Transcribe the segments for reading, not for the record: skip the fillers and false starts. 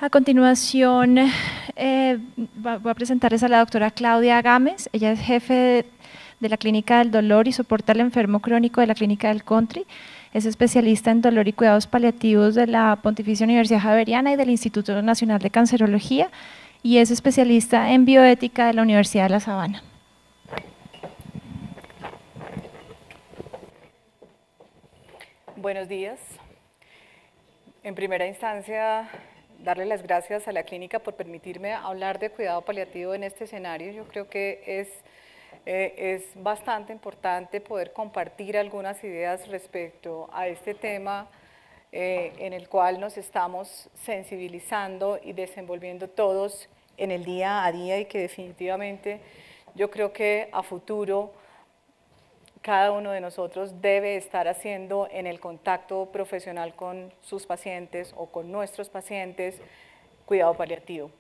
A continuación, voy a presentarles a la doctora Claudia Gámez. Ella es jefe de la Clínica del Dolor y soporta al enfermo crónico de la Clínica del Country. Es especialista en dolor y cuidados paliativos de la Pontificia Universidad Javeriana y del Instituto Nacional de Cancerología, y es especialista en bioética de la Universidad de La Sabana. Buenos días. En primera instancia, darle las gracias a la clínica por permitirme hablar de cuidado paliativo en este escenario. Yo creo que es bastante importante poder compartir algunas ideas respecto a este tema en el cual nos estamos sensibilizando y desenvolviendo todos en el día a día, y que definitivamente yo creo que a futuro cada uno de nosotros debe estar haciendo en el contacto profesional con sus pacientes o con nuestros pacientes cuidado paliativo.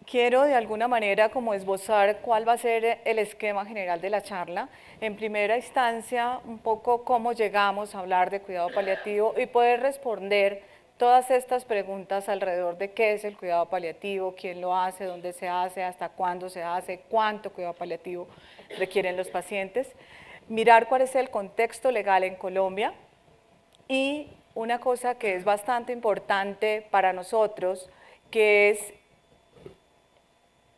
Quiero de alguna manera como esbozar cuál va a ser el esquema general de la charla. En primera instancia, un poco cómo llegamos a hablar de cuidado paliativo y poder responder todas estas preguntas alrededor de qué es el cuidado paliativo, quién lo hace, dónde se hace, hasta cuándo se hace, cuánto cuidado paliativo requieren los pacientes. Mirar cuál es el contexto legal en Colombia, y una cosa que es bastante importante para nosotros, que es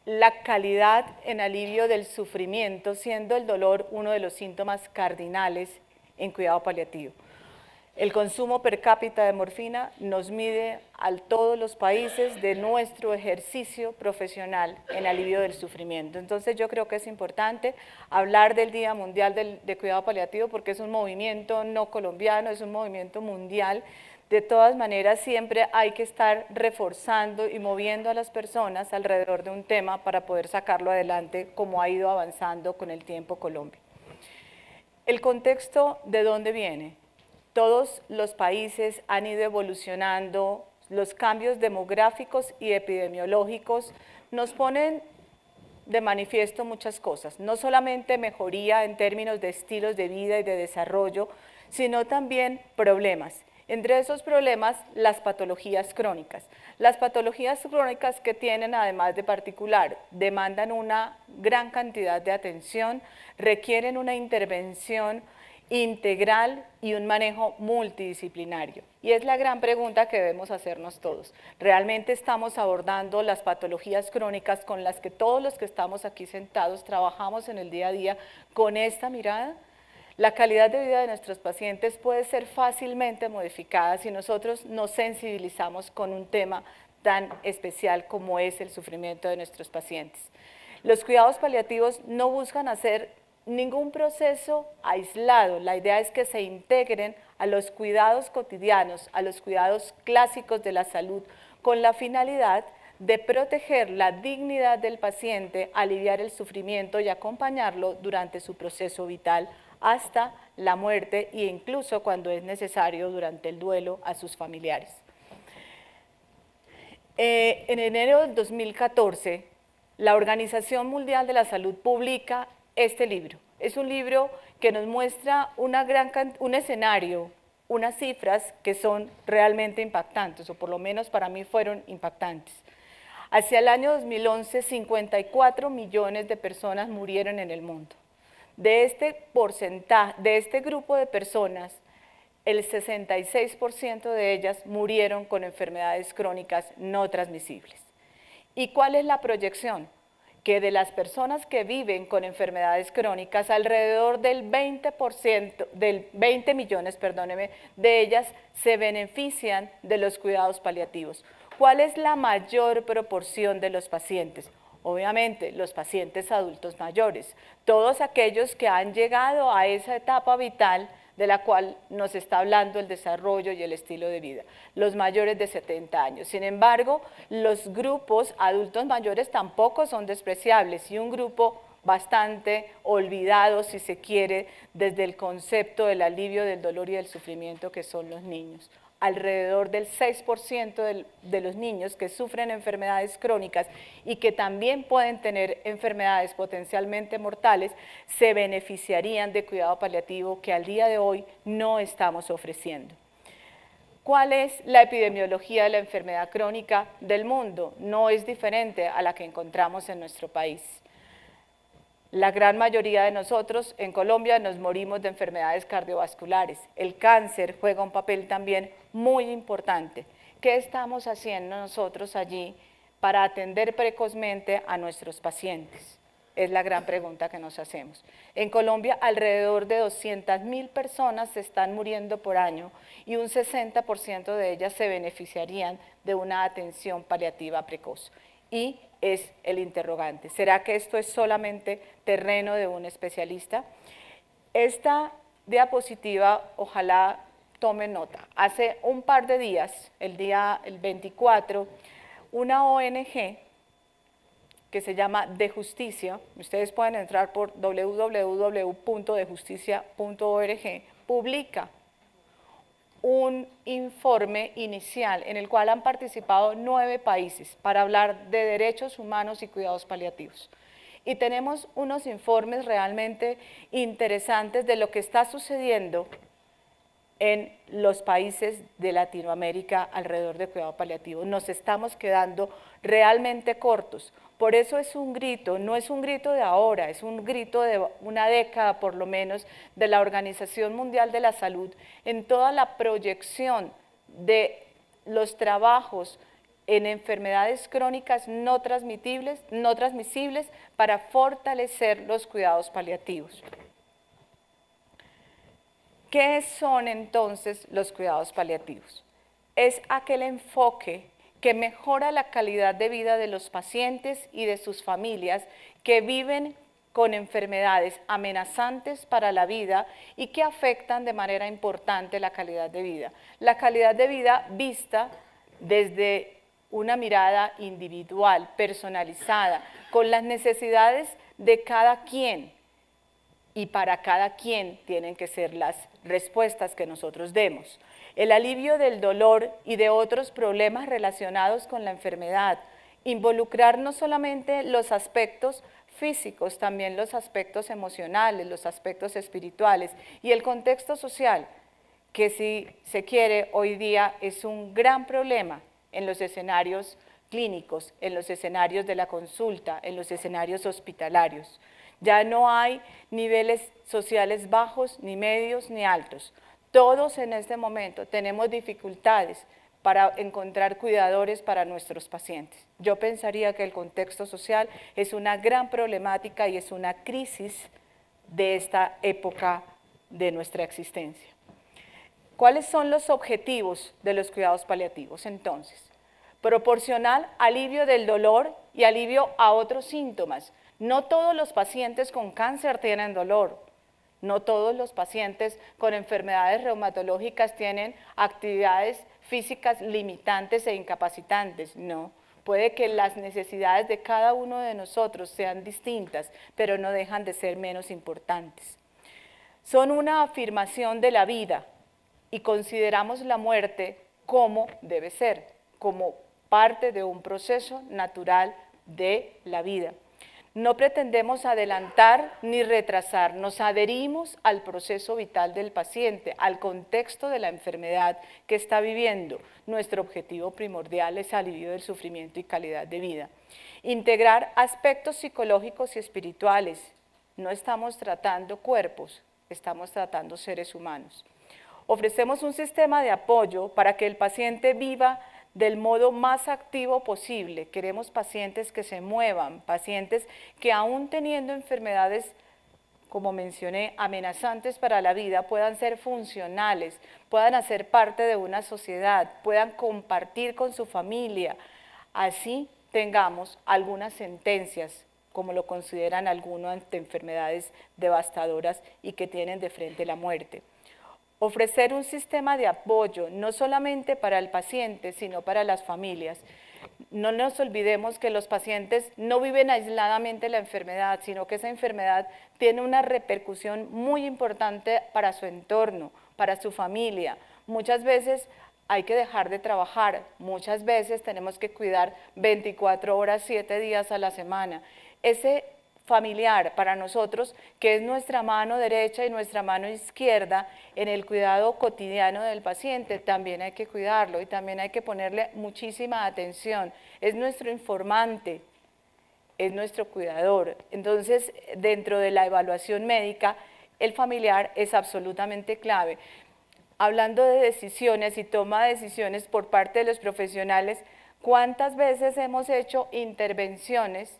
la calidad en alivio del sufrimiento, siendo el dolor uno de los síntomas cardinales en cuidado paliativo. El consumo per cápita de morfina nos mide a todos los países de nuestro ejercicio profesional en alivio del sufrimiento. Entonces yo creo que es importante hablar del Día Mundial de Cuidado Paliativo, porque es un movimiento no colombiano, es un movimiento mundial. De todas maneras, siempre hay que estar reforzando y moviendo a las personas alrededor de un tema para poder sacarlo adelante, como ha ido avanzando con el tiempo Colombia. El contexto, ¿de dónde viene? Todos los países han ido evolucionando, los cambios demográficos y epidemiológicos nos ponen de manifiesto muchas cosas, no solamente mejoría en términos de estilos de vida y de desarrollo, sino también problemas. Entre esos problemas, las patologías crónicas. Las patologías crónicas que tienen, además de particular, demandan una gran cantidad de atención, requieren una intervención integral y un manejo multidisciplinario. Y es la gran pregunta que debemos hacernos todos. ¿Realmente estamos abordando las patologías crónicas con las que todos los que estamos aquí sentados trabajamos en el día a día con esta mirada? La calidad de vida de nuestros pacientes puede ser fácilmente modificada si nosotros nos sensibilizamos con un tema tan especial como es el sufrimiento de nuestros pacientes. Los cuidados paliativos no buscan hacer ningún proceso aislado, la idea es que se integren a los cuidados cotidianos, a los cuidados clásicos de la salud, con la finalidad de proteger la dignidad del paciente, aliviar el sufrimiento y acompañarlo durante su proceso vital hasta la muerte, e incluso cuando es necesario durante el duelo a sus familiares. En enero del 2014, la Organización Mundial de la Salud publica este libro. Es un libro que nos muestra un escenario, unas cifras que son realmente impactantes, o por lo menos para mí fueron impactantes. Hacia el año 2011, 54 millones de personas murieron en el mundo. De este porcentaje, de este grupo de personas, el 66% de ellas murieron con enfermedades crónicas no transmisibles. ¿Y cuál es la proyección? Que de las personas que viven con enfermedades crónicas, alrededor del 20 millones, de ellas se benefician de los cuidados paliativos. ¿Cuál es la mayor proporción de los pacientes? Obviamente, los pacientes adultos mayores, todos aquellos que han llegado a esa etapa vital de la cual nos está hablando el desarrollo y el estilo de vida, los mayores de 70 años. Sin embargo, los grupos adultos mayores tampoco son despreciables, y un grupo bastante olvidado, si se quiere, desde el concepto del alivio del dolor y del sufrimiento, que son los niños. Alrededor del 6% de los niños que sufren enfermedades crónicas y que también pueden tener enfermedades potencialmente mortales, se beneficiarían de cuidado paliativo, que al día de hoy no estamos ofreciendo. ¿Cuál es la epidemiología de la enfermedad crónica del mundo? No es diferente a la que encontramos en nuestro país. La gran mayoría de nosotros en Colombia nos morimos de enfermedades cardiovasculares. El cáncer juega un papel también muy importante. ¿Qué estamos haciendo nosotros allí para atender precozmente a nuestros pacientes? Es la gran pregunta que nos hacemos. En Colombia, alrededor de 200.000 personas se están muriendo por año y un 60% de ellas se beneficiarían de una atención paliativa precoz. Y es el interrogante, ¿será que esto es solamente terreno de un especialista? Esta diapositiva, ojalá tomen nota. Hace un par de días, el 24, una ONG que se llama De Justicia, ustedes pueden entrar por www.dejusticia.org, publica un informe inicial en el cual han participado 9 países para hablar de derechos humanos y cuidados paliativos. Y tenemos unos informes realmente interesantes de lo que está sucediendo en los países de Latinoamérica alrededor de cuidado paliativo. Nos estamos quedando realmente cortos. Por eso es un grito, no es un grito de ahora, es un grito de una década por lo menos de la Organización Mundial de la Salud en toda la proyección de los trabajos en enfermedades crónicas no transmisibles para fortalecer los cuidados paliativos. ¿Qué son entonces los cuidados paliativos? Es aquel enfoque que mejora la calidad de vida de los pacientes y de sus familias que viven con enfermedades amenazantes para la vida y que afectan de manera importante la calidad de vida. La calidad de vida vista desde una mirada individual, personalizada, con las necesidades de cada quien, y para cada quien tienen que ser las respuestas que nosotros demos. El alivio del dolor y de otros problemas relacionados con la enfermedad, involucrar no solamente los aspectos físicos, también los aspectos emocionales, los aspectos espirituales y el contexto social, que si se quiere hoy día es un gran problema en los escenarios clínicos, en los escenarios de la consulta, en los escenarios hospitalarios. Ya no hay niveles sociales bajos, ni medios, ni altos. Todos en este momento tenemos dificultades para encontrar cuidadores para nuestros pacientes. Yo pensaría que el contexto social es una gran problemática y es una crisis de esta época de nuestra existencia. ¿Cuáles son los objetivos de los cuidados paliativos entonces? Proporcionar alivio del dolor y alivio a otros síntomas. No todos los pacientes con cáncer tienen dolor, no todos los pacientes con enfermedades reumatológicas tienen actividades físicas limitantes e incapacitantes, no. Puede que las necesidades de cada uno de nosotros sean distintas, pero no dejan de ser menos importantes. Son una afirmación de la vida y consideramos la muerte como debe ser, como parte de un proceso natural de la vida. No pretendemos adelantar ni retrasar, nos adherimos al proceso vital del paciente, al contexto de la enfermedad que está viviendo. Nuestro objetivo primordial es alivio del sufrimiento y calidad de vida. Integrar aspectos psicológicos y espirituales. No estamos tratando cuerpos, estamos tratando seres humanos. Ofrecemos un sistema de apoyo para que el paciente viva del modo más activo posible. Queremos pacientes que se muevan, pacientes que aún teniendo enfermedades, como mencioné, amenazantes para la vida, puedan ser funcionales, puedan hacer parte de una sociedad, puedan compartir con su familia. Así tengamos algunas sentencias, como lo consideran algunos ante enfermedades devastadoras y que tienen de frente la muerte. Ofrecer un sistema de apoyo, no solamente para el paciente, sino para las familias. No nos olvidemos que los pacientes no viven aisladamente la enfermedad, sino que esa enfermedad tiene una repercusión muy importante para su entorno, para su familia. Muchas veces hay que dejar de trabajar, muchas veces tenemos que cuidar 24 horas, 7 días a la semana. Ese familiar para nosotros, que es nuestra mano derecha y nuestra mano izquierda en el cuidado cotidiano del paciente, también hay que cuidarlo y también hay que ponerle muchísima atención. Es nuestro informante, es nuestro cuidador. Entonces, dentro de la evaluación médica, el familiar es absolutamente clave. Hablando de decisiones y toma de decisiones por parte de los profesionales, ¿cuántas veces hemos hecho intervenciones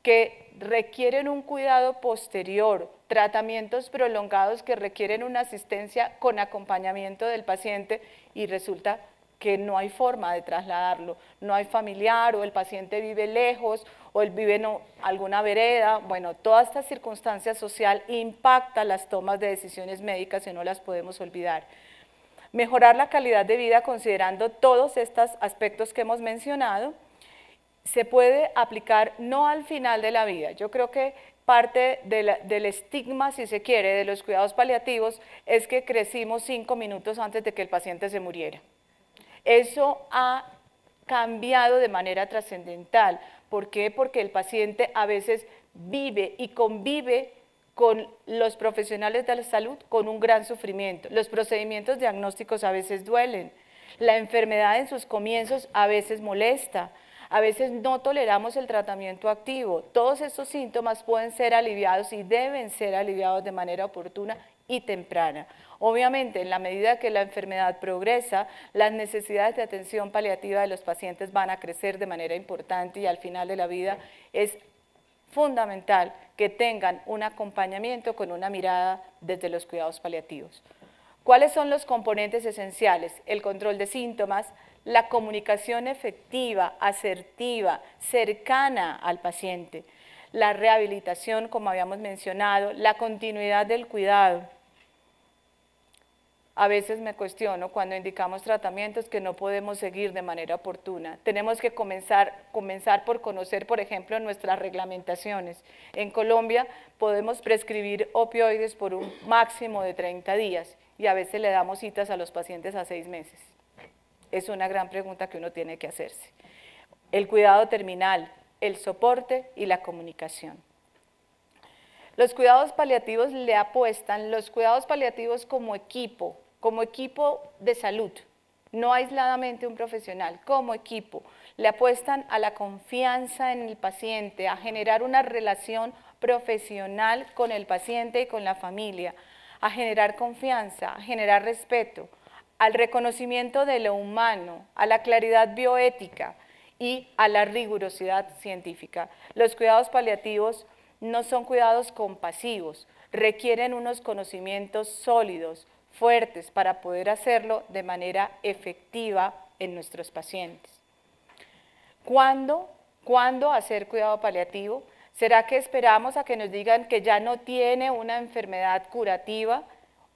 que requieren un cuidado posterior, tratamientos prolongados que requieren una asistencia con acompañamiento del paciente y resulta que no hay forma de trasladarlo, no hay familiar o el paciente vive lejos o él vive en alguna vereda? Bueno, toda esta circunstancia social impacta las tomas de decisiones médicas y no las podemos olvidar. Mejorar la calidad de vida considerando todos estos aspectos que hemos mencionado, se puede aplicar no al final de la vida. Yo creo que parte del estigma, si se quiere, de los cuidados paliativos es que crecimos 5 minutos antes de que el paciente se muriera. Eso ha cambiado de manera trascendental. ¿Por qué? Porque el paciente a veces vive y convive con los profesionales de la salud con un gran sufrimiento. Los procedimientos diagnósticos a veces duelen. La enfermedad en sus comienzos a veces molesta. A veces no toleramos el tratamiento activo. Todos estos síntomas pueden ser aliviados y deben ser aliviados de manera oportuna y temprana. Obviamente, en la medida que la enfermedad progresa, las necesidades de atención paliativa de los pacientes van a crecer de manera importante y al final de la vida es fundamental que tengan un acompañamiento con una mirada desde los cuidados paliativos. ¿Cuáles son los componentes esenciales? El control de síntomas, la comunicación efectiva, asertiva, cercana al paciente, la rehabilitación, como habíamos mencionado, la continuidad del cuidado. A veces me cuestiono cuando indicamos tratamientos que no podemos seguir de manera oportuna. Tenemos que comenzar por conocer, por ejemplo, nuestras reglamentaciones. En Colombia podemos prescribir opioides por un máximo de 30 días y a veces le damos citas a los pacientes a 6 meses. Es una gran pregunta que uno tiene que hacerse. El cuidado terminal, el soporte y la comunicación. Los cuidados paliativos le apuestan, los cuidados paliativos como equipo de salud, no aisladamente un profesional, como equipo, le apuestan a la confianza en el paciente, a generar una relación profesional con el paciente y con la familia, a generar confianza, a generar respeto, al reconocimiento de lo humano, a la claridad bioética y a la rigurosidad científica. Los cuidados paliativos no son cuidados compasivos, requieren unos conocimientos sólidos, fuertes, para poder hacerlo de manera efectiva en nuestros pacientes. ¿Cuándo hacer cuidado paliativo? ¿Será que esperamos a que nos digan que ya no tiene una enfermedad curativa?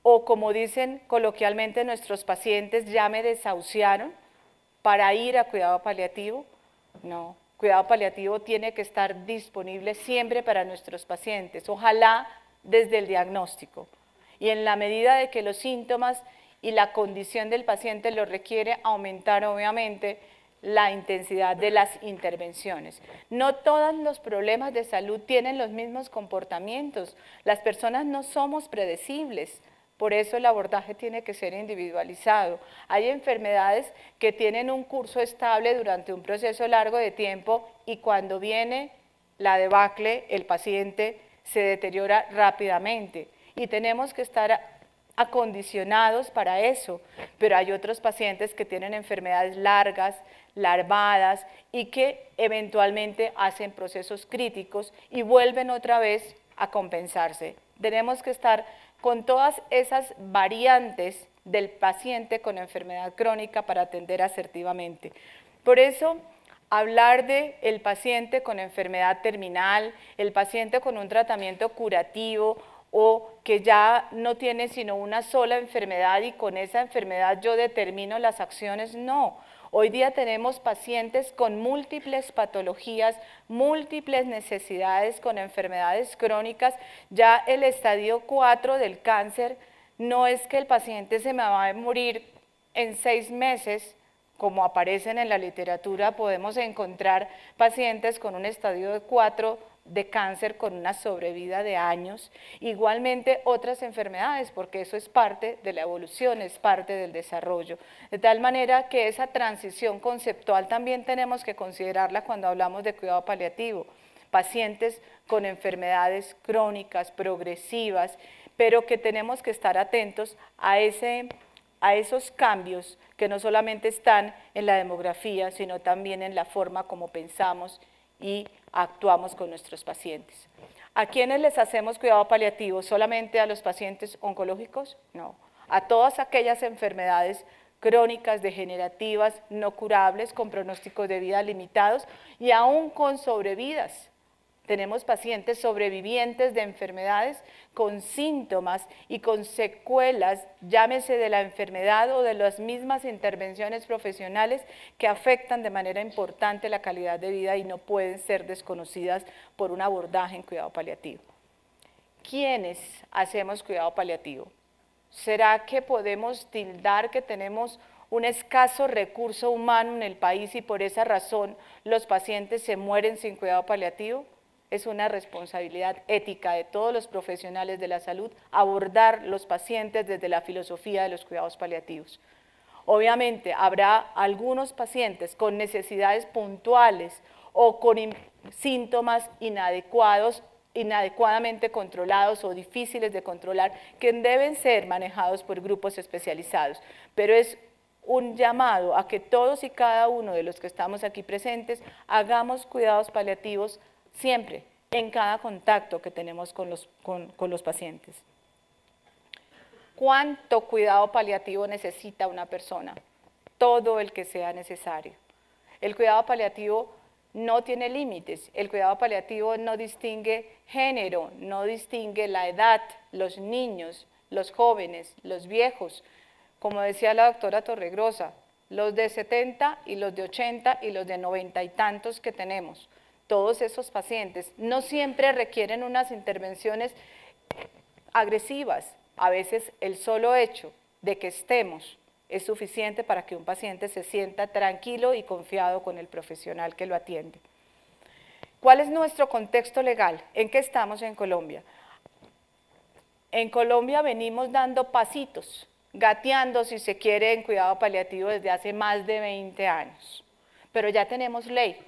O como dicen coloquialmente nuestros pacientes, ya me desahuciaron para ir a cuidado paliativo. No, cuidado paliativo tiene que estar disponible siempre para nuestros pacientes, ojalá desde el diagnóstico. Y en la medida de que los síntomas y la condición del paciente lo requiere, aumentar obviamente la intensidad de las intervenciones. No todos los problemas de salud tienen los mismos comportamientos, las personas no somos predecibles. Por eso el abordaje tiene que ser individualizado. Hay enfermedades que tienen un curso estable durante un proceso largo de tiempo y cuando viene la debacle, el paciente se deteriora rápidamente y tenemos que estar acondicionados para eso. Pero hay otros pacientes que tienen enfermedades largas, larvadas y que eventualmente hacen procesos críticos y vuelven otra vez a compensarse. Tenemos que estar con todas esas variantes del paciente con enfermedad crónica para atender asertivamente. Por eso, hablar del paciente con enfermedad terminal, el paciente con un tratamiento curativo o que ya no tiene sino una sola enfermedad y con esa enfermedad yo determino las acciones, no. Hoy día tenemos pacientes con múltiples patologías, múltiples necesidades con enfermedades crónicas. Ya el estadio 4 del cáncer no es que el paciente se me va a morir en 6 meses como aparecen en la literatura, podemos encontrar pacientes con un estadio de 4 de cáncer con una sobrevida de años, igualmente otras enfermedades, porque eso es parte de la evolución, es parte del desarrollo, de tal manera que esa transición conceptual también tenemos que considerarla cuando hablamos de cuidado paliativo, pacientes con enfermedades crónicas, progresivas, pero que tenemos que estar atentos a esos cambios que no solamente están en la demografía, sino también en la forma como pensamos y actuamos con nuestros pacientes. ¿A quiénes les hacemos cuidado paliativo? ¿Solamente a los pacientes oncológicos? No, a todas aquellas enfermedades crónicas, degenerativas, no curables, con pronósticos de vida limitados y aún con sobrevidas. Tenemos pacientes sobrevivientes de enfermedades con síntomas y con secuelas, llámese de la enfermedad o de las mismas intervenciones profesionales que afectan de manera importante la calidad de vida y no pueden ser desconocidas por un abordaje en cuidado paliativo. ¿Quiénes hacemos cuidado paliativo? ¿Será que podemos tildar que tenemos un escaso recurso humano en el país y por esa razón los pacientes se mueren sin cuidado paliativo? Es una responsabilidad ética de todos los profesionales de la salud abordar los pacientes desde la filosofía de los cuidados paliativos. Obviamente habrá algunos pacientes con necesidades puntuales o con síntomas inadecuadamente controlados o difíciles de controlar que deben ser manejados por grupos especializados, pero es un llamado a que todos y cada uno de los que estamos aquí presentes hagamos cuidados paliativos siempre, en cada contacto que tenemos con los pacientes. ¿Cuánto cuidado paliativo necesita una persona? Todo el que sea necesario. El cuidado paliativo no tiene límites, el cuidado paliativo no distingue género, no distingue la edad, los niños, los jóvenes, los viejos. Como decía la doctora Torregrosa, los de 70 y los de 80 y los de 90 y tantos que tenemos. Todos esos pacientes no siempre requieren unas intervenciones agresivas. A veces el solo hecho de que estemos es suficiente para que un paciente se sienta tranquilo y confiado con el profesional que lo atiende. ¿Cuál es nuestro contexto legal? ¿En qué estamos en Colombia? En Colombia venimos dando pasitos, gateando si se quiere en cuidado paliativo desde hace más de 20 años, pero ya tenemos ley.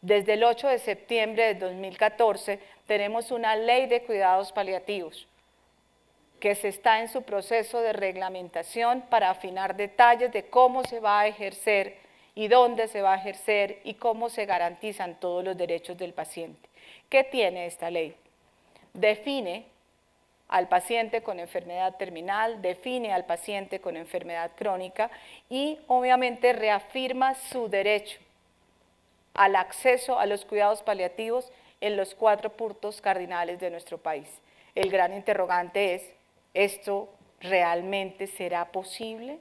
Desde el 8 de septiembre de 2014 tenemos una ley de cuidados paliativos que se está en su proceso de reglamentación para afinar detalles de cómo se va a ejercer y dónde se va a ejercer y cómo se garantizan todos los derechos del paciente. ¿Qué tiene esta ley? Define al paciente con enfermedad terminal, define al paciente con enfermedad crónica y obviamente reafirma su derecho al acceso a los cuidados paliativos en los 4 puntos cardinales de nuestro país. El gran interrogante es, ¿esto realmente será posible?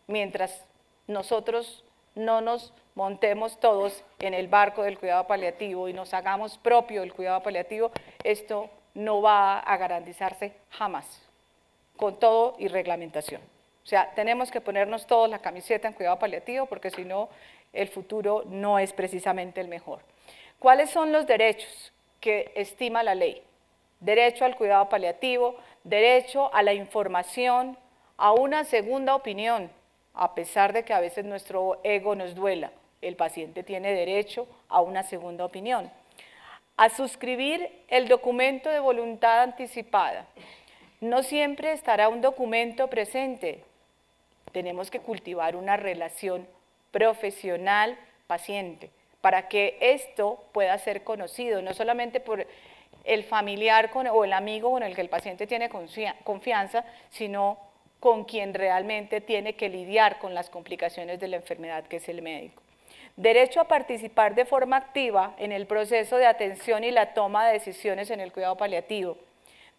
Mientras nosotros no nos montemos todos en el barco del cuidado paliativo y nos hagamos propio el cuidado paliativo, esto no va a garantizarse jamás, con todo y reglamentación. O sea, tenemos que ponernos todos la camiseta en cuidado paliativo porque si no, el futuro no es precisamente el mejor. ¿Cuáles son los derechos que estima la ley? Derecho al cuidado paliativo, derecho a la información, a una segunda opinión, a pesar de que a veces nuestro ego nos duela, el paciente tiene derecho a una segunda opinión. A suscribir el documento de voluntad anticipada. No siempre estará un documento presente, tenemos que cultivar una relación profesional-paciente, para que esto pueda ser conocido, no solamente por el familiar o el amigo con el que el paciente tiene confianza, sino con quien realmente tiene que lidiar con las complicaciones de la enfermedad, que es el médico. Derecho a participar de forma activa en el proceso de atención y la toma de decisiones en el cuidado paliativo.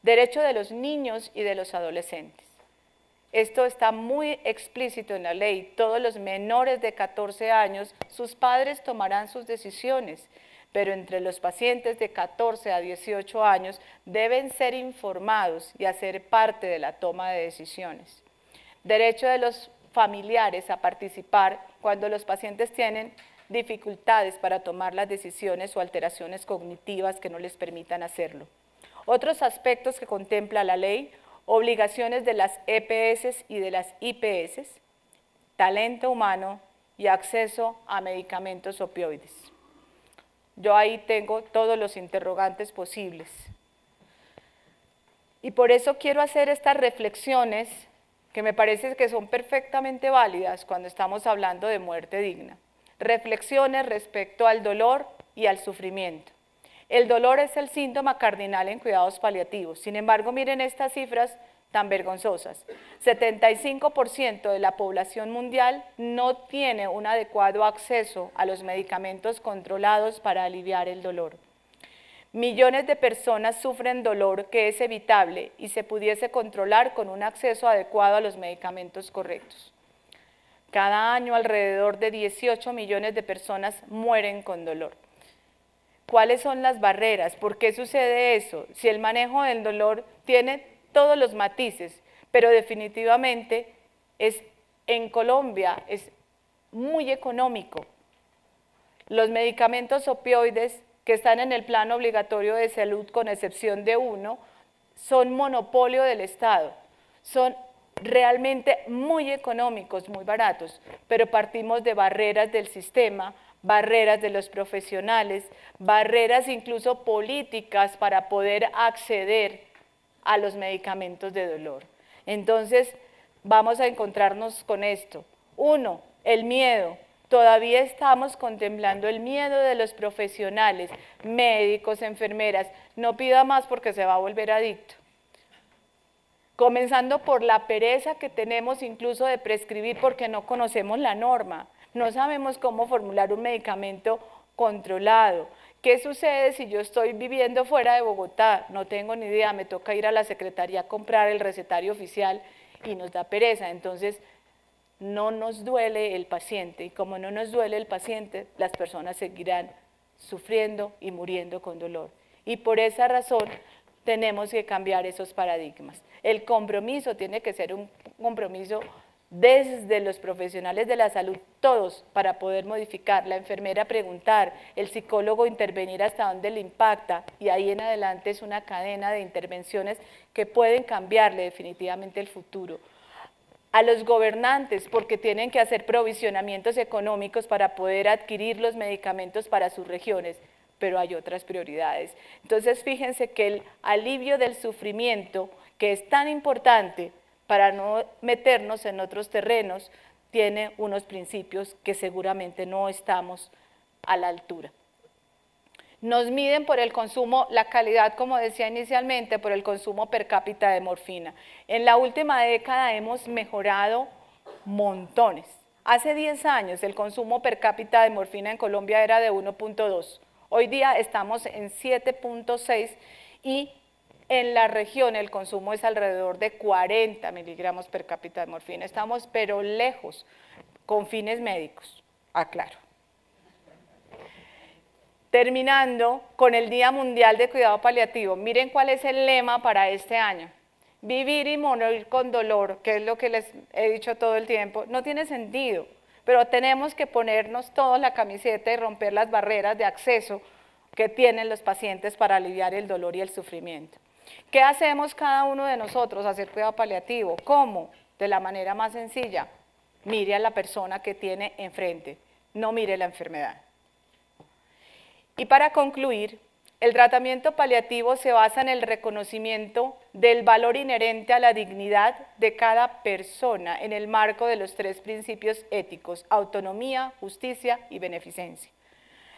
Derecho de los niños y de los adolescentes. Esto está muy explícito en la ley. Todos los menores de 14 años, sus padres tomarán sus decisiones, pero entre los pacientes de 14 a 18 años deben ser informados y hacer parte de la toma de decisiones. Derecho de los familiares a participar cuando los pacientes tienen dificultades para tomar las decisiones o alteraciones cognitivas que no les permitan hacerlo. Otros aspectos que contempla la ley: obligaciones de las EPS y de las IPS, talento humano y acceso a medicamentos opioides. Yo ahí tengo todos los interrogantes posibles. Y por eso quiero hacer estas reflexiones que me parece que son perfectamente válidas cuando estamos hablando de muerte digna. Reflexiones respecto al dolor y al sufrimiento. El dolor es el síntoma cardinal en cuidados paliativos. Sin embargo, miren estas cifras tan vergonzosas. 75% de la población mundial no tiene un adecuado acceso a los medicamentos controlados para aliviar el dolor. Millones de personas sufren dolor que es evitable y se pudiese controlar con un acceso adecuado a los medicamentos correctos. Cada año alrededor de 18 millones de personas mueren con dolor. ¿Cuáles son las barreras? ¿Por qué sucede eso? Si el manejo del dolor tiene todos los matices, pero definitivamente en Colombia es muy económico. Los medicamentos opioides que están en el plan obligatorio de salud, con excepción de uno, son monopolio del Estado. Son realmente muy económicos, muy baratos, pero partimos de barreras del sistema, barreras de los profesionales, barreras incluso políticas para poder acceder a los medicamentos de dolor. Entonces, vamos a encontrarnos con esto. Uno, el miedo. Todavía estamos contemplando el miedo de los profesionales, médicos, enfermeras. No pida más porque se va a volver adicto. Comenzando por la pereza que tenemos incluso de prescribir porque no conocemos la norma. No sabemos cómo formular un medicamento controlado. ¿Qué sucede si yo estoy viviendo fuera de Bogotá? No tengo ni idea, me toca ir a la secretaría a comprar el recetario oficial y nos da pereza. Entonces, no nos duele el paciente, y como no nos duele el paciente, las personas seguirán sufriendo y muriendo con dolor. Y por esa razón tenemos que cambiar esos paradigmas. El compromiso tiene que ser un compromiso desde los profesionales de la salud, todos, para poder modificar, la enfermera preguntar, el psicólogo intervenir hasta donde le impacta, y ahí en adelante es una cadena de intervenciones que pueden cambiarle definitivamente el futuro. A los gobernantes, porque tienen que hacer provisionamientos económicos para poder adquirir los medicamentos para sus regiones, pero hay otras prioridades. Entonces, fíjense que el alivio del sufrimiento, que es tan importante para no meternos en otros terrenos, tiene unos principios que seguramente no estamos a la altura. Nos miden por el consumo, la calidad, como decía inicialmente, por el consumo per cápita de morfina. En la última década hemos mejorado montones. Hace 10 años el consumo per cápita de morfina en Colombia era de 1.2. Hoy día estamos en 7.6 y en la región el consumo es alrededor de 40 miligramos per cápita de morfina. Estamos pero lejos, con fines médicos, aclaro. Terminando con el Día Mundial de Cuidado Paliativo, miren cuál es el lema para este año. Vivir y morir con dolor, que es lo que les he dicho todo el tiempo, no tiene sentido, pero tenemos que ponernos todos la camiseta y romper las barreras de acceso que tienen los pacientes para aliviar el dolor y el sufrimiento. ¿Qué hacemos cada uno de nosotros? Hacer cuidado paliativo. ¿Cómo? De la manera más sencilla. Mire a la persona que tiene enfrente, no mire la enfermedad. Y para concluir, el tratamiento paliativo se basa en el reconocimiento del valor inherente a la dignidad de cada persona en el marco de los 3 principios éticos: autonomía, justicia y beneficencia.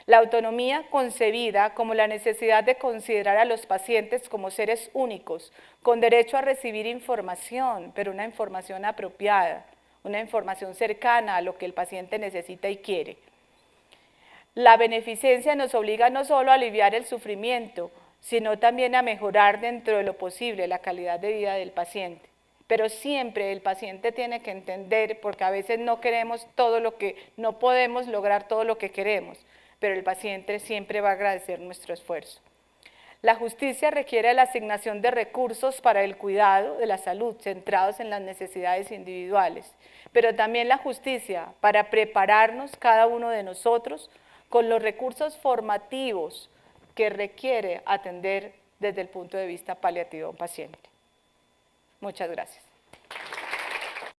La autonomía, concebida como la necesidad de considerar a los pacientes como seres únicos, con derecho a recibir información, pero una información apropiada, una información cercana a lo que el paciente necesita y quiere. La beneficencia nos obliga no solo a aliviar el sufrimiento, sino también a mejorar dentro de lo posible la calidad de vida del paciente. Pero siempre el paciente tiene que entender, porque a veces no queremos todo lo que, no podemos lograr todo lo que queremos, pero el paciente siempre va a agradecer nuestro esfuerzo. La justicia requiere la asignación de recursos para el cuidado de la salud, centrados en las necesidades individuales, pero también la justicia para prepararnos cada uno de nosotros con los recursos formativos que requiere atender desde el punto de vista paliativo a un paciente. Muchas gracias.